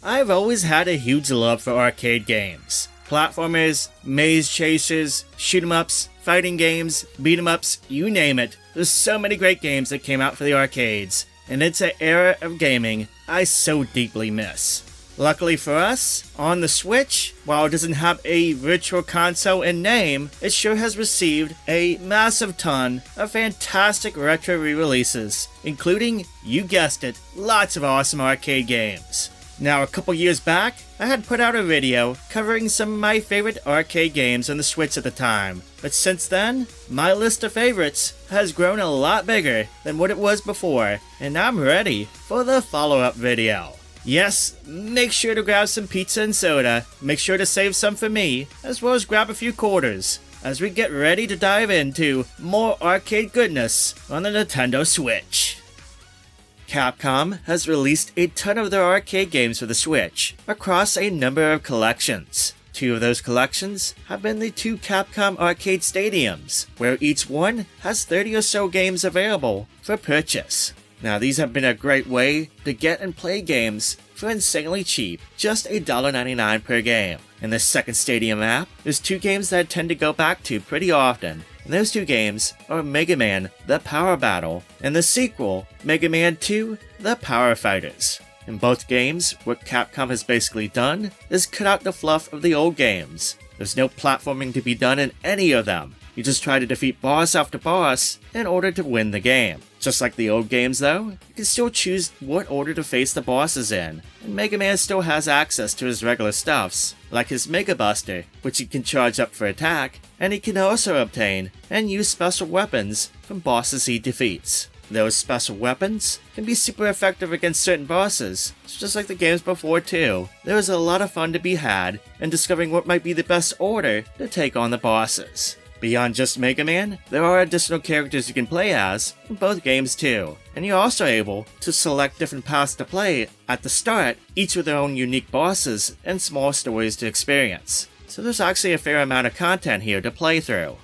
I've always had a huge love for arcade games. Platformers, maze chasers, shoot 'em ups, fighting games, beat 'em ups, you name it. There's so many great games that came out for the arcades, and it's an era of gaming I so deeply miss. Luckily for us, on the Switch, while it doesn't have a virtual console in name, it sure has received a massive ton of fantastic retro re-releases, including, you guessed it, lots of awesome arcade games. Now, a couple years back, I had put out a video covering some of my favorite arcade games on the Switch at the time, but since then, my list of favorites has grown a lot bigger than what it was before, and I'm ready for the follow-up video. Yes, make sure to grab some pizza and soda, make sure to save some for me, as well as grab a few quarters, as we get ready to dive into more arcade goodness on the Nintendo Switch. Capcom has released a ton of their arcade games for the Switch, across a number of collections. Two of those collections have been the two Capcom arcade stadiums, where each one has 30 or so games available for purchase. Now, these have been a great way to get and play games for insanely cheap, just $1.99 per game. In the second Stadium app, there's two games that I tend to go back to pretty often, and those two games are Mega Man: The Power Battle, and the sequel, Mega Man 2: The Power Fighters. In both games, what Capcom has basically done is cut out the fluff of the old games. There's no platforming to be done in any of them. You just try to defeat boss after boss in order to win the game. Just like the old games though, you can still choose what order to face the bosses in, and Mega Man still has access to his regular stuffs, like his Mega Buster, which he can charge up for attack, and he can also obtain and use special weapons from bosses he defeats. Those special weapons can be super effective against certain bosses, just like the games before too. There is a lot of fun to be had in discovering what might be the best order to take on the bosses. Beyond just Mega Man, there are additional characters you can play as in both games too, and you're also able to select different paths to play at the start, each with their own unique bosses and small stories to experience. So there's actually a fair amount of content here to play through.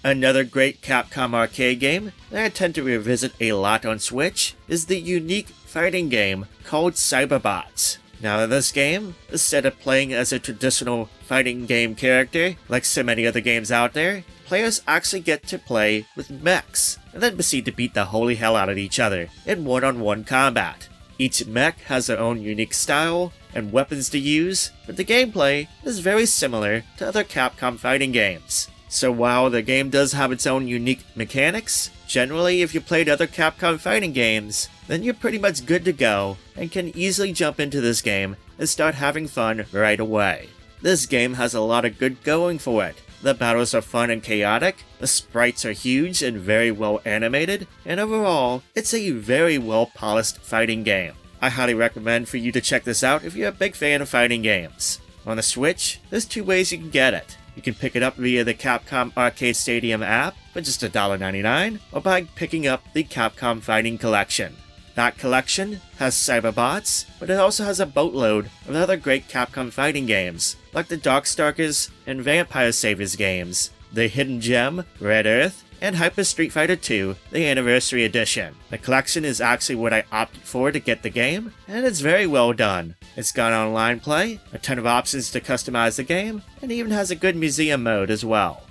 Another great Capcom arcade game that I tend to revisit a lot on Switch is the unique fighting game called Cyberbots. Now, in this game, instead of playing as a traditional fighting game character, like so many other games out there, players actually get to play with mechs, and then proceed to beat the holy hell out of each other in one-on-one combat. Each mech has their own unique style and weapons to use, but the gameplay is very similar to other Capcom fighting games. So while the game does have its own unique mechanics, generally if you played other Capcom fighting games, then you're pretty much good to go and can easily jump into this game and start having fun right away. This game has a lot of good going for it. The battles are fun and chaotic, the sprites are huge and very well animated, and overall, it's a very well polished fighting game. I highly recommend for you to check this out if you're a big fan of fighting games. On the Switch, there's two ways you can get it. You can pick it up via the Capcom Arcade Stadium app for just $1.99, or by picking up the Capcom Fighting Collection. That collection has Cyberbots, but it also has a boatload of other great Capcom fighting games, like the Darkstalkers and Vampire Saviors games, the Hidden Gem, Red Earth, and Hyper Street Fighter 2, the Anniversary Edition. The collection is actually what I opted for to get the game, and it's very well done. It's got online play, a ton of options to customize the game, and even has a good museum mode as well.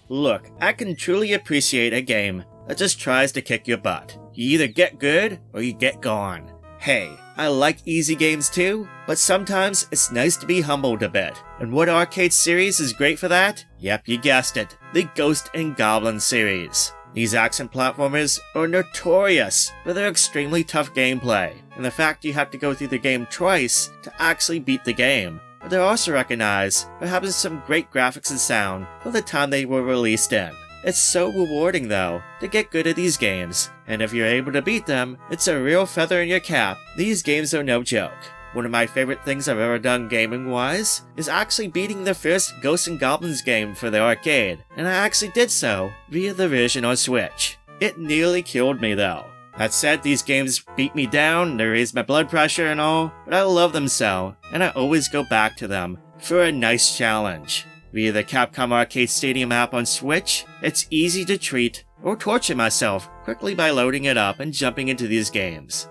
Look, I can truly appreciate a game that just tries to kick your butt. You either get good, or you get gone. Hey, I like easy games too, but sometimes it's nice to be humbled a bit. And what arcade series is great for that? Yep, you guessed it, the Ghost and Goblins series. These action platformers are notorious for their extremely tough gameplay, and the fact you have to go through the game twice to actually beat the game. But they're also recognized for having some great graphics and sound for the time they were released in. It's so rewarding though, to get good at these games, and if you're able to beat them, it's a real feather in your cap. These games are no joke. One of my favorite things I've ever done gaming-wise is actually beating the first Ghosts and Goblins game for the arcade, and I actually did so via the version on Switch. It nearly killed me though. That said, these games beat me down, they raise my blood pressure and all, but I love them so, and I always go back to them for a nice challenge. Via the Capcom Arcade Stadium app on Switch, it's easy to treat or torture myself quickly by loading it up and jumping into these games.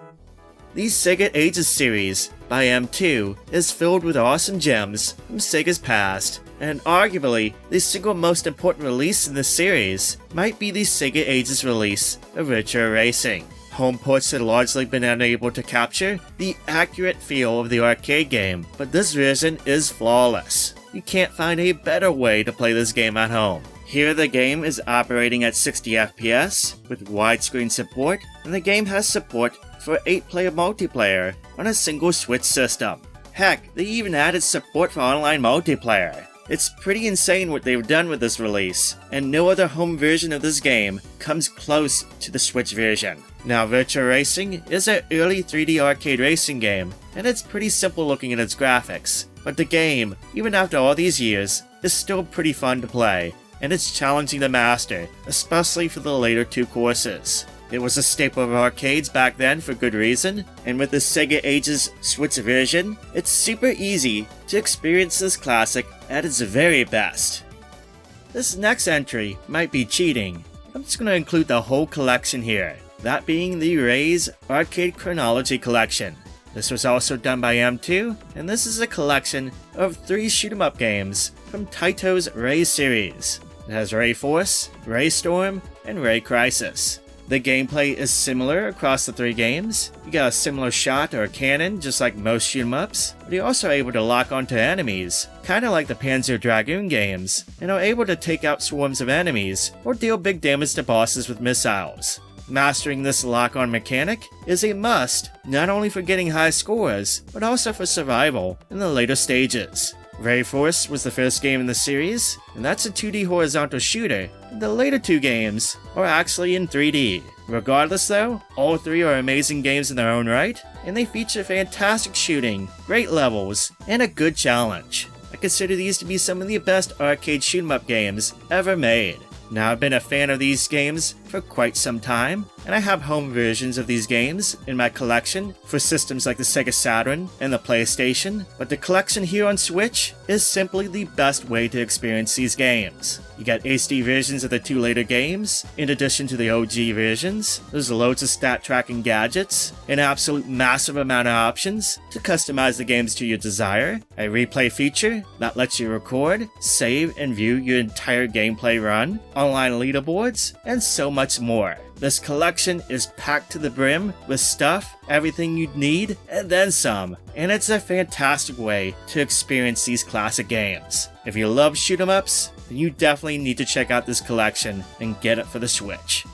The Sega Ages series by M2 is filled with awesome gems from Sega's past, and arguably the single most important release in the series might be the Sega Ages release of Virtua Racing. Home ports had largely been unable to capture the accurate feel of the arcade game, but this version is flawless. You can't find a better way to play this game at home. Here the game is operating at 60 FPS with widescreen support, and the game has support for 8-player multiplayer on a single Switch system. Heck, they even added support for online multiplayer. It's pretty insane what they've done with this release, and no other home version of this game comes close to the Switch version. Now, Virtua Racing is an early 3D arcade racing game, and it's pretty simple looking in its graphics, but the game, even after all these years, is still pretty fun to play, and it's challenging to master, especially for the later 2 courses. It was a staple of arcades back then for good reason, and with the Sega Ages Switch version, it's super easy to experience this classic at its very best. This next entry might be cheating. I'm just going to include the whole collection here, that being the Ray's Arcade Chronology Collection. This was also done by M2, and this is a collection of 3 shoot-'em-up games from Taito's Ray series. It has Rayforce, Raystorm, and Raycrisis. The gameplay is similar across the 3 games. You got a similar shot or cannon just like most shoot-'em-ups, but you're also able to lock onto enemies, kinda like the Panzer Dragoon games, and are able to take out swarms of enemies or deal big damage to bosses with missiles. Mastering this lock-on mechanic is a must, not only for getting high scores, but also for survival in the later stages. Rayforce was the first game in the series, and that's a 2D horizontal shooter. The later 2 games are actually in 3D. Regardless though, all 3 are amazing games in their own right, and they feature fantastic shooting, great levels, and a good challenge. I consider these to be some of the best arcade shoot-'em-up games ever made. Now, I've been a fan of these games for quite some time, and I have home versions of these games in my collection for systems like the Sega Saturn and the PlayStation, but the collection here on Switch is simply the best way to experience these games. You got HD versions of the 2 later games, in addition to the OG versions. There's loads of stat tracking gadgets, an absolute massive amount of options to customize the games to your desire, a replay feature that lets you record, save, and view your entire gameplay run, online leaderboards, and so much more. This collection is packed to the brim with stuff, everything you'd need, and then some, and it's a fantastic way to experience these classic games. If you love shoot-'em-ups, then you definitely need to check out this collection and get it for the Switch.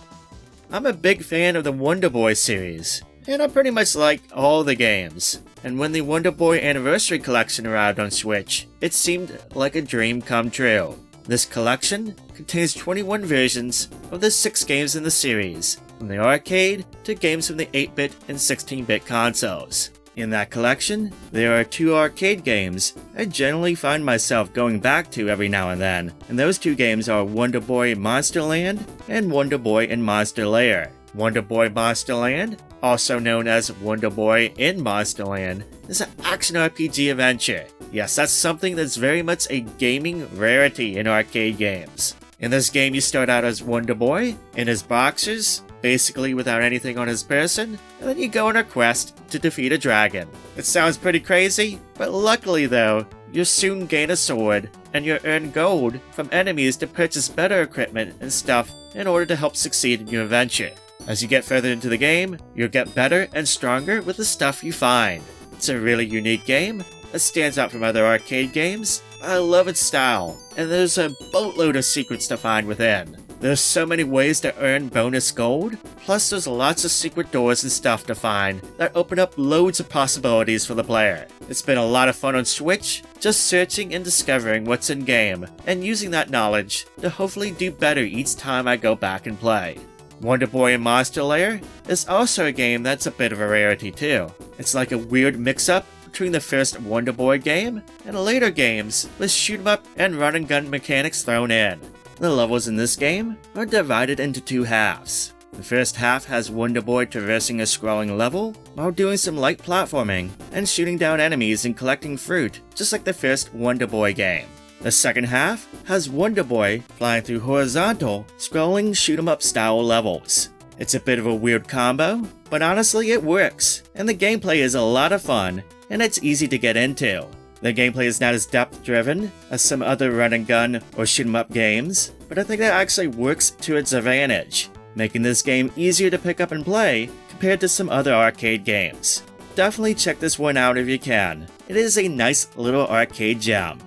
I'm a big fan of the Wonder Boy series, and I pretty much like all the games. And when the Wonder Boy Anniversary Collection arrived on Switch, it seemed like a dream come true. This collection contains 21 versions of the 6 games in the series, from the arcade to games from the 8-bit and 16-bit consoles. In that collection, there are 2 arcade games I generally find myself going back to every now and then, and those 2 games are Wonder Boy Monster Land and Wonder Boy in Monster Lair. Wonder Boy Monster Land, also known as Wonder Boy in Monster Land, is an action RPG adventure. Yes, that's something that's very much a gaming rarity in arcade games. In this game, you start out as Wonder Boy, in his boxers, basically without anything on his person, and then you go on a quest to defeat a dragon. It sounds pretty crazy, but luckily though, you'll soon gain a sword, and you'll earn gold from enemies to purchase better equipment and stuff in order to help succeed in your adventure. As you get further into the game, you'll get better and stronger with the stuff you find. It's a really unique game that stands out from other arcade games. I love its style, and there's a boatload of secrets to find within. There's so many ways to earn bonus gold, plus there's lots of secret doors and stuff to find that open up loads of possibilities for the player. It's been a lot of fun on Switch, just searching and discovering what's in game, and using that knowledge to hopefully do better each time I go back and play. Wonder Boy in Monster Lair is also a game that's a bit of a rarity too. It's like a weird mix-up between the first Wonder Boy game and later games with shoot-'em-up and run-and-gun mechanics thrown in. The levels in this game are divided into 2 halves. The first half has Wonder Boy traversing a scrolling level while doing some light platforming and shooting down enemies and collecting fruit, just like the first Wonder Boy game. The second half has Wonder Boy flying through horizontal, scrolling shoot-'em-up style levels. It's a bit of a weird combo, but honestly it works, and the gameplay is a lot of fun, and it's easy to get into. The gameplay is not as depth-driven as some other run-and-gun or shoot-'em-up games, but I think that actually works to its advantage, making this game easier to pick up and play compared to some other arcade games. Definitely check this one out if you can. It is a nice little arcade gem.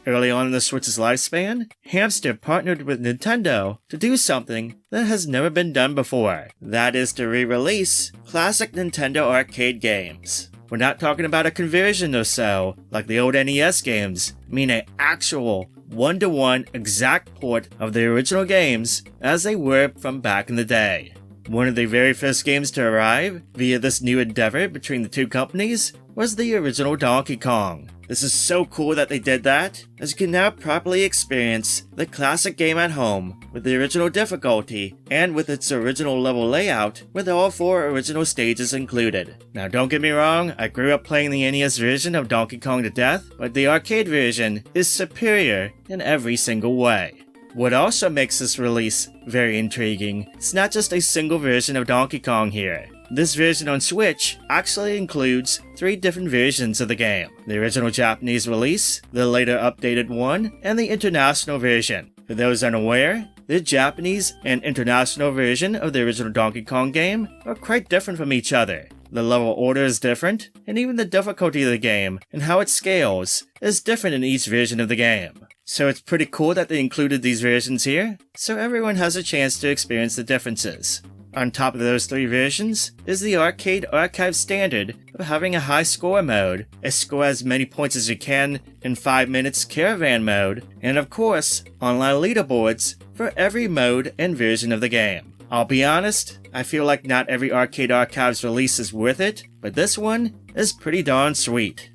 Early on in the Switch's lifespan, Hamster partnered with Nintendo to do something that has never been done before. That is to re-release classic Nintendo arcade games. We're not talking about a conversion or so, like the old NES games. I mean an actual one-to-one exact port of the original games as they were from back in the day. One of the very first games to arrive via this new endeavor between the two companies was the original Donkey Kong. This is so cool that they did that, as you can now properly experience the classic game at home with the original difficulty and with its original level layout with all 4 original stages included. Now don't get me wrong, I grew up playing the NES version of Donkey Kong to death, but the arcade version is superior in every single way. What also makes this release very intriguing, it's not just a single version of Donkey Kong here. This version on Switch actually includes 3 different versions of the game. The original Japanese release, the later updated one, and the international version. For those unaware, the Japanese and international version of the original Donkey Kong game are quite different from each other. The level order is different, and even the difficulty of the game and how it scales is different in each version of the game. So it's pretty cool that they included these versions here, so everyone has a chance to experience the differences. On top of those 3 versions is the Arcade Archive standard of having a high score mode, a score as many points as you can in 5 minutes caravan mode, and of course, online leaderboards for every mode and version of the game. I'll be honest, I feel like not every Arcade Archives release is worth it, but this one is pretty darn sweet.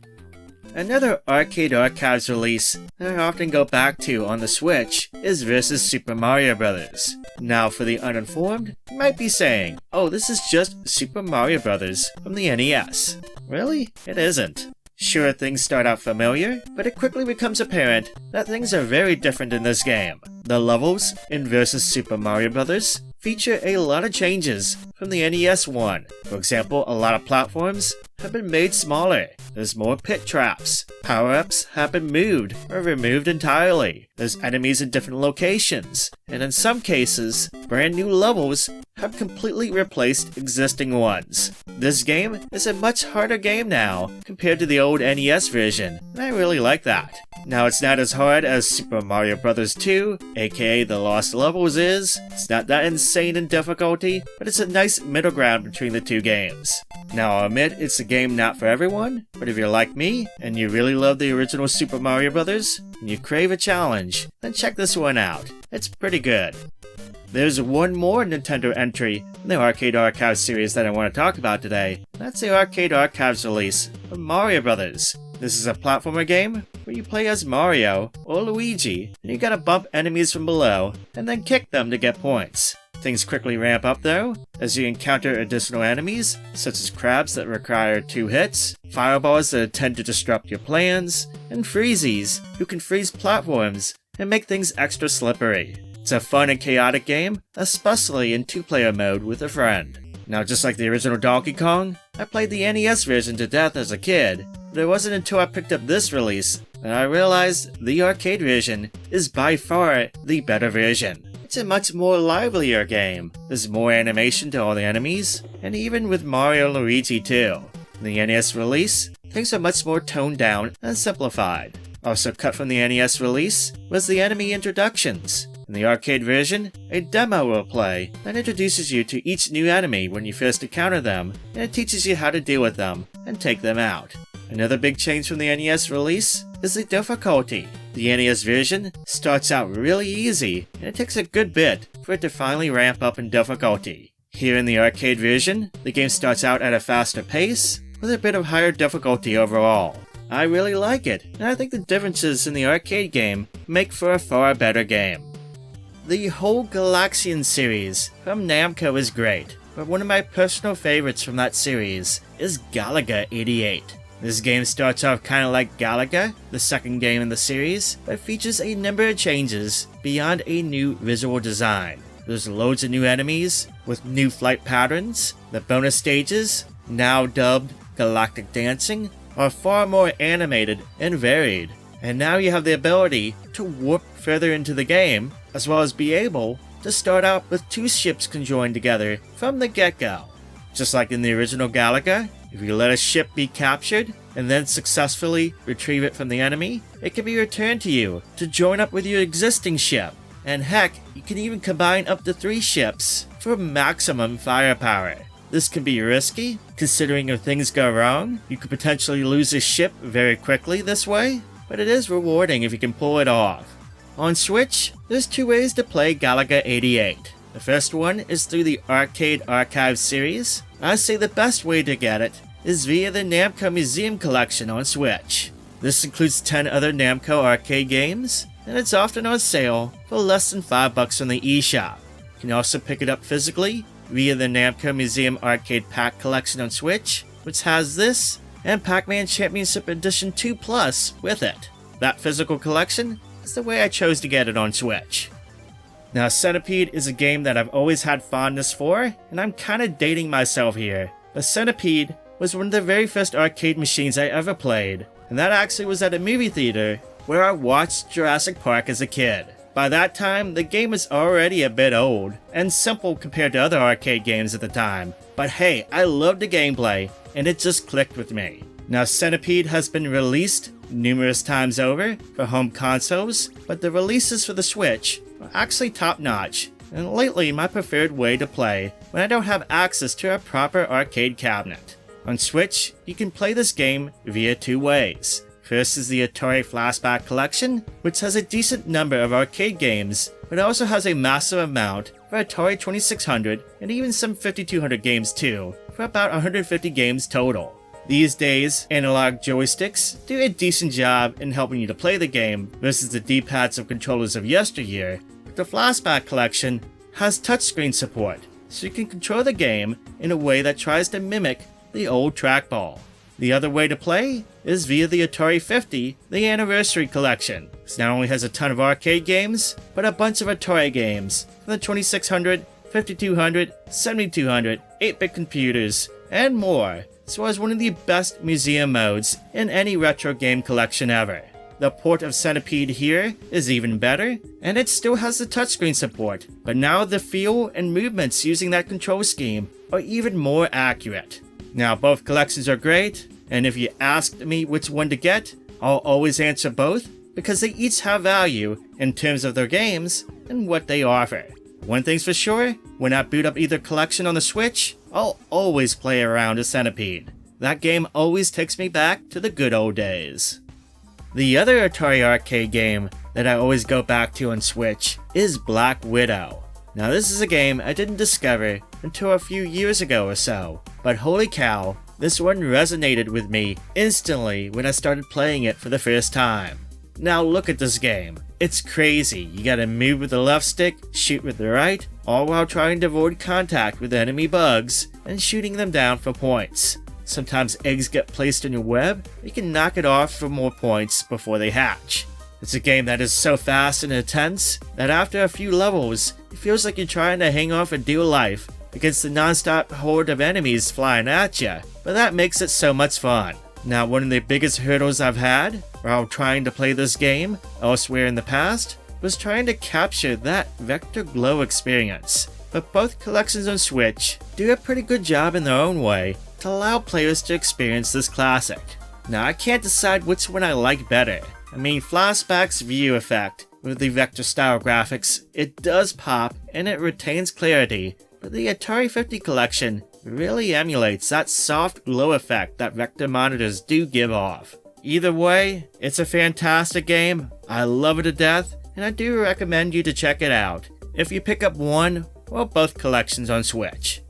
Another Arcade Archives release that I often go back to on the Switch is vs. Super Mario Bros. Now for the uninformed, you might be saying, oh, this is just Super Mario Bros. From the NES. Really? It isn't. Sure, things start out familiar, but it quickly becomes apparent that things are very different in this game. The levels in vs. Super Mario Bros. Feature a lot of changes from the NES one. For example, a lot of platforms have been made smaller. There's more pit traps. Power-ups have been moved or removed entirely. There's enemies in different locations. And in some cases, brand new levels have completely replaced existing ones. This game is a much harder game now compared to the old NES version, and I really like that. Now it's not as hard as Super Mario Bros. 2, aka the Lost Levels is. It's not that insane in difficulty, but it's a nice middle ground between the two games. Now I'll admit it's a game not for everyone, but if you're like me, and you really love the original Super Mario Bros., and you crave a challenge, then check this one out. It's pretty good. There's one more Nintendo entry in the Arcade Archives series that I want to talk about today. That's the Arcade Archives release of Mario Bros. This is a platformer game where you play as Mario or Luigi, and you gotta bump enemies from below and then kick them to get points. Things quickly ramp up though, as you encounter additional enemies, such as crabs that require 2 hits, fireballs that tend to disrupt your plans, and freezies who can freeze platforms and make things extra slippery. It's a fun and chaotic game, especially in 2-player mode with a friend. Now just like the original Donkey Kong, I played the NES version to death as a kid, but it wasn't until I picked up this release that I realized the arcade version is by far the better version. It's a much more livelier game. There's more animation to all the enemies, and even with Mario and Luigi too. In the NES release, things are much more toned down and simplified. Also cut from the NES release was the enemy introductions. In the arcade version, a demo will play that introduces you to each new enemy when you first encounter them, and it teaches you how to deal with them and take them out. Another big change from the NES release is the difficulty. The NES version starts out really easy, and it takes a good bit for it to finally ramp up in difficulty. Here in the arcade version, the game starts out at a faster pace, with a bit of higher difficulty overall. I really like it, and I think the differences in the arcade game make for a far better game. The whole Galaxian series from Namco is great, but one of my personal favorites from that series is Galaga 88. This game starts off kinda like Galaga, the second game in the series, but features a number of changes beyond a new visual design. There's loads of new enemies, with new flight patterns, the bonus stages, now dubbed Galactic Dancing, are far more animated and varied, and now you have the ability to warp further into the game, as well as be able to start out with 2 ships conjoined together from the get-go. Just like in the original Galaga, if you let a ship be captured and then successfully retrieve it from the enemy, it can be returned to you to join up with your existing ship. And heck, you can even combine up to 3 ships for maximum firepower. This can be risky, considering if things go wrong, you could potentially lose a ship very quickly this way, but it is rewarding if you can pull it off. On Switch, there's 2 ways to play Galaga 88. The first one is through the Arcade Archive series. I say the best way to get it is via the Namco Museum Collection on Switch. This includes 10 other Namco arcade games, and it's often on sale for less than $5 on the eShop. You can also pick it up physically via the Namco Museum Arcade Pack Collection on Switch, which has this and Pac-Man Championship Edition 2 Plus with it. That physical collection is the way I chose to get it on Switch. Now, Centipede is a game that I've always had fondness for, and I'm kinda dating myself here, but Centipede was one of the very first arcade machines I ever played, and that actually was at a movie theater where I watched Jurassic Park as a kid. By that time, the game was already a bit old, and simple compared to other arcade games at the time, but hey, I loved the gameplay, and it just clicked with me. Now, Centipede has been released numerous times over for home consoles, but the releases for the Switch are actually top-notch, and lately my preferred way to play when I don't have access to a proper arcade cabinet. On Switch, you can play this game via 2 ways. First is the Atari Flashback Collection, which has a decent number of arcade games, but also has a massive amount for Atari 2600 and even some 5200 games too, for about 150 games total. These days, analog joysticks do a decent job in helping you to play the game versus the D-pads of controllers of yesteryear, but the Flashback Collection has touchscreen support, so you can control the game in a way that tries to mimic the old trackball. The other way to play is via the Atari 50, the Anniversary Collection. This not only has a ton of arcade games, but a bunch of Atari games for the 2600, 5200, 7200, 8-bit computers, and more, as well as one of the best museum modes in any retro game collection ever. The port of Centipede here is even better, and it still has the touchscreen support, but now the feel and movements using that control scheme are even more accurate. Now, both collections are great, and if you asked me which one to get, I'll always answer both, because they each have value in terms of their games and what they offer. One thing's for sure, when I boot up either collection on the Switch, I'll always play around a Centipede. That game always takes me back to the good old days. The other Atari arcade game that I always go back to on Switch is Black Widow. Now, this is a game I didn't discover until a few years ago or so, but holy cow, this one resonated with me instantly when I started playing it for the first time. Now look at this game. It's crazy. You gotta move with the left stick, shoot with the right, all while trying to avoid contact with enemy bugs and shooting them down for points. Sometimes eggs get placed in your web, you can knock it off for more points before they hatch. It's a game that is so fast and intense that after a few levels, it feels like you're trying to hang off a deal life against the non-stop horde of enemies flying at you, but that makes it so much fun. Now, one of the biggest hurdles I've had while trying to play this game elsewhere in the past was trying to capture that vector glow experience, but both collections on Switch do a pretty good job in their own way to allow players to experience this classic. Now, I can't decide which one I like better. I mean, Flashback's view effect with the vector style graphics, it does pop and it retains clarity, but the Atari 50 collection really emulates that soft glow effect that vector monitors do give off. Either way, it's a fantastic game, I love it to death, and I do recommend you to check it out if you pick up one or both collections on Switch.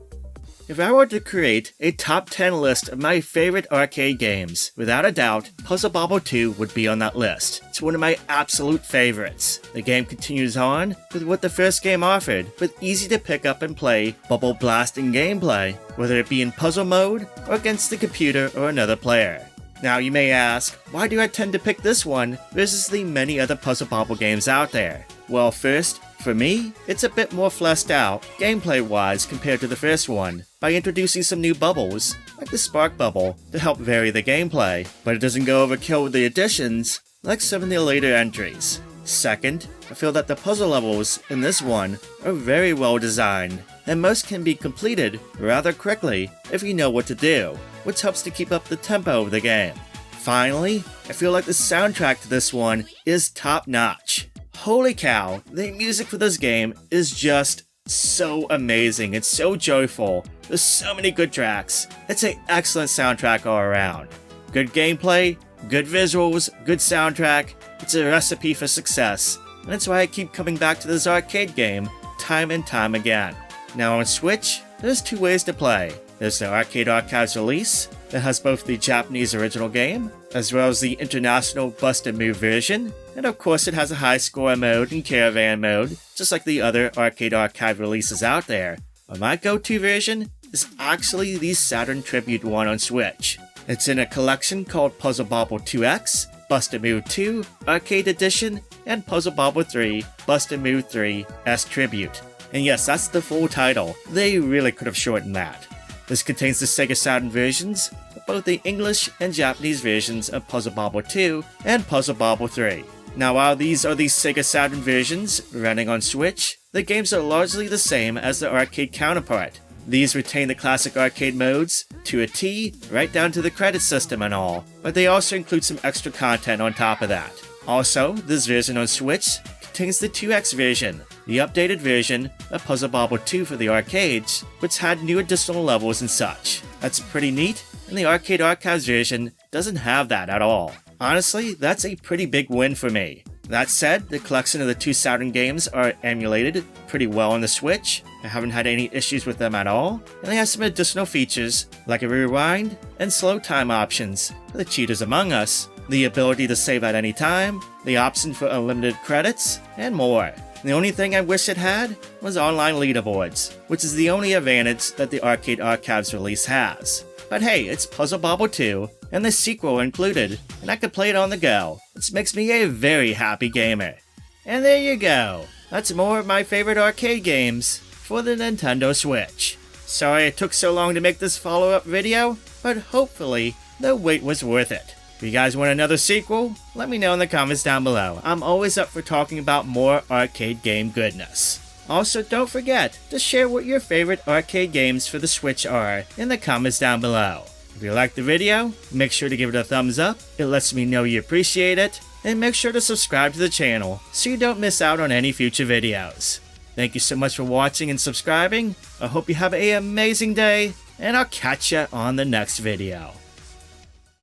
If I were to create a top 10 list of my favorite arcade games, without a doubt, Puzzle Bobble 2 would be on that list. It's one of my absolute favorites. The game continues on with what the first game offered, with easy to pick up and play bubble blasting gameplay, whether it be in puzzle mode or against the computer or another player. Now you may ask, why do I tend to pick this one versus the many other Puzzle Bobble games out there? Well, first, For me, it's a bit more fleshed out, gameplay-wise compared to the first one, by introducing some new bubbles, like the Spark Bubble, to help vary the gameplay, but it doesn't go overkill with the additions, like some of the later entries. Second, I feel that the puzzle levels in this one are very well designed, and most can be completed rather quickly if you know what to do, which helps to keep up the tempo of the game. Finally, I feel like the soundtrack to this one is top-notch. Holy cow, the music for this game is just so amazing, it's so joyful, there's so many good tracks, it's an excellent soundtrack all around. Good gameplay, good visuals, good soundtrack, it's a recipe for success, and that's why I keep coming back to this arcade game time and time again. Now on Switch, there's two ways to play. There's the Arcade Archives release that has both the Japanese original game, as well as the international Busted Move version, and of course it has a high score mode and caravan mode, just like the other Arcade Archive releases out there. But my go-to version is actually the Saturn Tribute one on Switch. It's in a collection called Puzzle Bobble 2X, Busted Move 2, Arcade Edition, and Puzzle Bobble 3, Busted Move 3, S Tribute. And yes, that's the full title. They really could have shortened that. This contains the Sega Saturn versions of both the English and Japanese versions of Puzzle Bobble 2 and Puzzle Bobble 3. Now while these are the Sega Saturn versions running on Switch, the games are largely the same as the arcade counterpart. These retain the classic arcade modes to a T, right down to the credit system and all, but they also include some extra content on top of that. Also, this version on Switch contains the 2X version, the updated version of Puzzle Bobble 2 for the arcades, which had new additional levels and such. That's pretty neat, and the Arcade Archives version doesn't have that at all. Honestly, that's a pretty big win for me. That said, the collection of the two Saturn games are emulated pretty well on the Switch. I haven't had any issues with them at all, and they have some additional features like a rewind and slow time options for the cheaters among us, the ability to save at any time, the option for unlimited credits, and more. The only thing I wish it had was online leaderboards, which is the only advantage that the Arcade Archives release has. But hey, it's Puzzle Bobble 2, and the sequel included, and I could play it on the go, which makes me a very happy gamer. And there you go, that's more of my favorite arcade games for the Nintendo Switch. Sorry it took so long to make this follow-up video, but hopefully the wait was worth it. If you guys want another sequel, let me know in the comments down below. I'm always up for talking about more arcade game goodness. Also, don't forget to share what your favorite arcade games for the Switch are in the comments down below. If you liked the video, make sure to give it a thumbs up, it lets me know you appreciate it, and make sure to subscribe to the channel so you don't miss out on any future videos. Thank you so much for watching and subscribing, I hope you have an amazing day, and I'll catch ya on the next video.